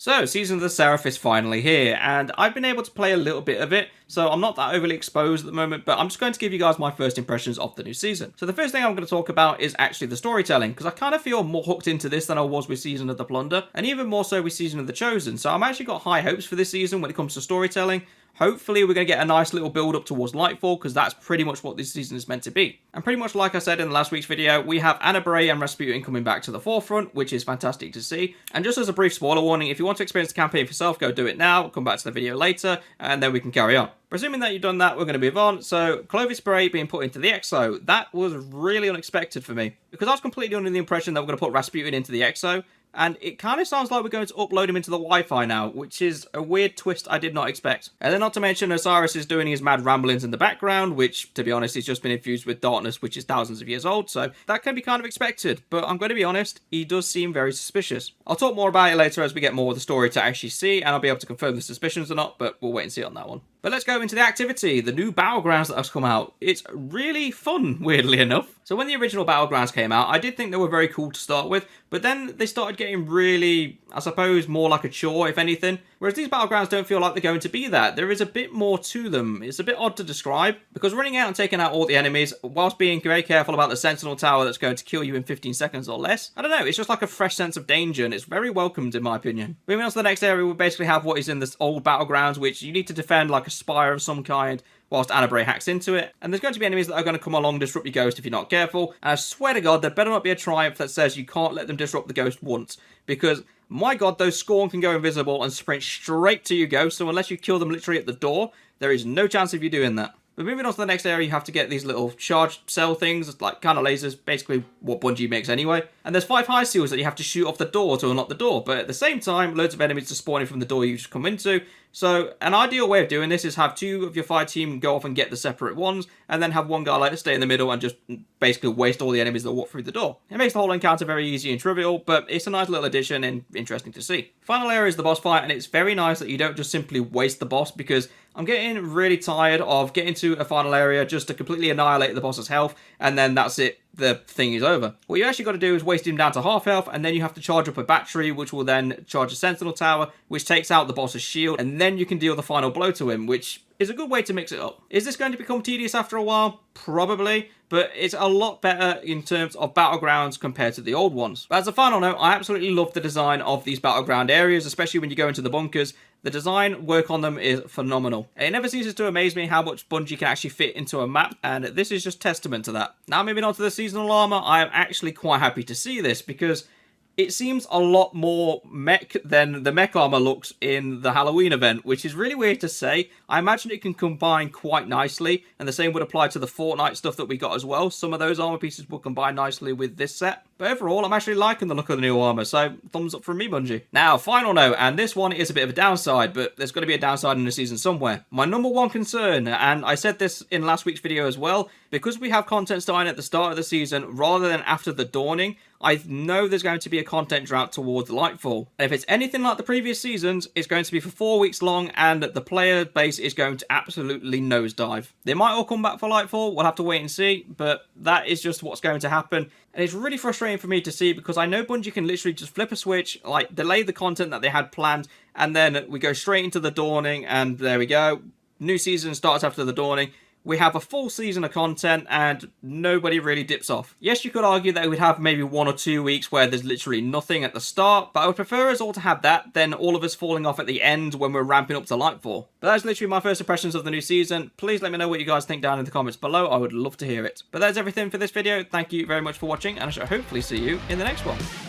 So, Season of the Seraph is finally here, and I've been able to play a little bit of it, so I'm not that overly exposed at the moment, but I'm just going to give you guys my first impressions of the new season. So the first thing I'm going to talk about is actually the storytelling, because I kind of feel more hooked into this than I was with Season of the Plunder, and even more so with Season of the Chosen, so I'm actually got high hopes for this season when it comes to storytelling. Hopefully we're going to get a nice little build up towards Lightfall, because that's pretty much what this season is meant to be. And pretty much like I said in the last week's video, we have Anna Bray and Rasputin coming back to the forefront, which is fantastic to see. And just as a brief spoiler warning, if you want to experience the campaign for yourself, go do it now, come back to the video later, and then we can carry on. Presuming that you've done that, we're going to move on. So, Clovis Bray being put into the EXO, that was really unexpected for me, because I was completely under the impression that we're going to put Rasputin into the EXO. And it kind of sounds like we're going to upload him into the Wi-Fi now, which is a weird twist I did not expect. And then not to mention Osiris is doing his mad ramblings in the background, which, to be honest, he's just been infused with darkness, which is thousands of years old, so that can be kind of expected. But I'm going to be honest, he does seem very suspicious. I'll talk more about it later as we get more of the story to actually see, and I'll be able to confirm the suspicions or not, but we'll wait and see on that one. But let's go into the activity, the new Battlegrounds that has come out. It's really fun, weirdly enough. So when the original Battlegrounds came out, I did think they were very cool to start with, but then they started getting really, I suppose, more like a chore, if anything. Whereas these Battlegrounds don't feel like they're going to be that. There is a bit more to them. It's a bit odd to describe, because running out and taking out all the enemies, whilst being very careful about the Sentinel Tower that's going to kill you in 15 seconds or less, I don't know, it's just like a fresh sense of danger, and it's very welcomed in my opinion. Moving on to the next area, we basically have what is in this old Battlegrounds, which you need to defend like a spire of some kind, whilst Anna Bray hacks into it. And there's going to be enemies that are going to come along and disrupt your ghost if you're not careful. And I swear to God, there better not be a triumph that says you can't let them disrupt the ghost once. Because, my God, those Scorn can go invisible and sprint straight to your ghost. So unless you kill them literally at the door, there is no chance of you doing that. But moving on to the next area, you have to get these little charge cell things, like kind of lasers, basically what Bungie makes anyway. And there's 5 high seals that you have to shoot off the door to unlock the door. But at the same time, loads of enemies are spawning from the door you just come into. So an ideal way of doing this is have 2 of your fire team go off and get the separate ones, and then have one guy like stay in the middle and just basically waste all the enemies that walk through the door. It makes the whole encounter very easy and trivial, but it's a nice little addition and interesting to see. Final area is the boss fight, and it's very nice that you don't just simply waste the boss, because I'm getting really tired of getting to a final area just to completely annihilate the boss's health, and then that's it. The thing is over. What you actually got to do is waste him down to half health, and then you have to charge up a battery, which will then charge a Sentinel Tower, which takes out the boss's shield, and then you can deal the final blow to him, which is a good way to mix it up. Is this going to become tedious after a while? Probably, but it's a lot better in terms of Battlegrounds compared to the old ones. But as a final note, I absolutely love the design of these Battleground areas, especially when you go into the bunkers. The design work on them is phenomenal. It never ceases to amaze me how much Bungie can actually fit into a map, and this is just testament to that. Now moving on to the seasonal armor, I am actually quite happy to see this, because it seems a lot more mech than the mech armor looks in the Halloween event, which is really weird to say. I imagine it can combine quite nicely, and the same would apply to the Fortnite stuff that we got as well. Some of those armor pieces will combine nicely with this set. But overall, I'm actually liking the look of the new armor, so thumbs up from me, Bungie. Now, final note, and this one is a bit of a downside, but there's got to be a downside in the season somewhere. My number one concern, and I said this in last week's video as well, because we have content starting at the start of the season rather than after the dawning, I know there's going to be a content drought towards Lightfall. And if it's anything like the previous seasons, it's going to be for 4 weeks long, and the player base is going to absolutely nosedive. They might all come back for Lightfall, we'll have to wait and see, but that is just what's going to happen. And it's really frustrating for me to see, because I know Bungie can literally just flip a switch, like delay the content that they had planned, and then we go straight into the dawning, and there we go. New season starts after the dawning. We have a full season of content, and nobody really dips off. Yes, you could argue that we'd have maybe 1 or 2 weeks where there's literally nothing at the start, but I would prefer us all to have that than all of us falling off at the end when we're ramping up to Lightfall. But that's literally my first impressions of the new season. Please let me know what you guys think down in the comments below. I would love to hear it. But that's everything for this video. Thank you very much for watching, and I shall hopefully see you in the next one.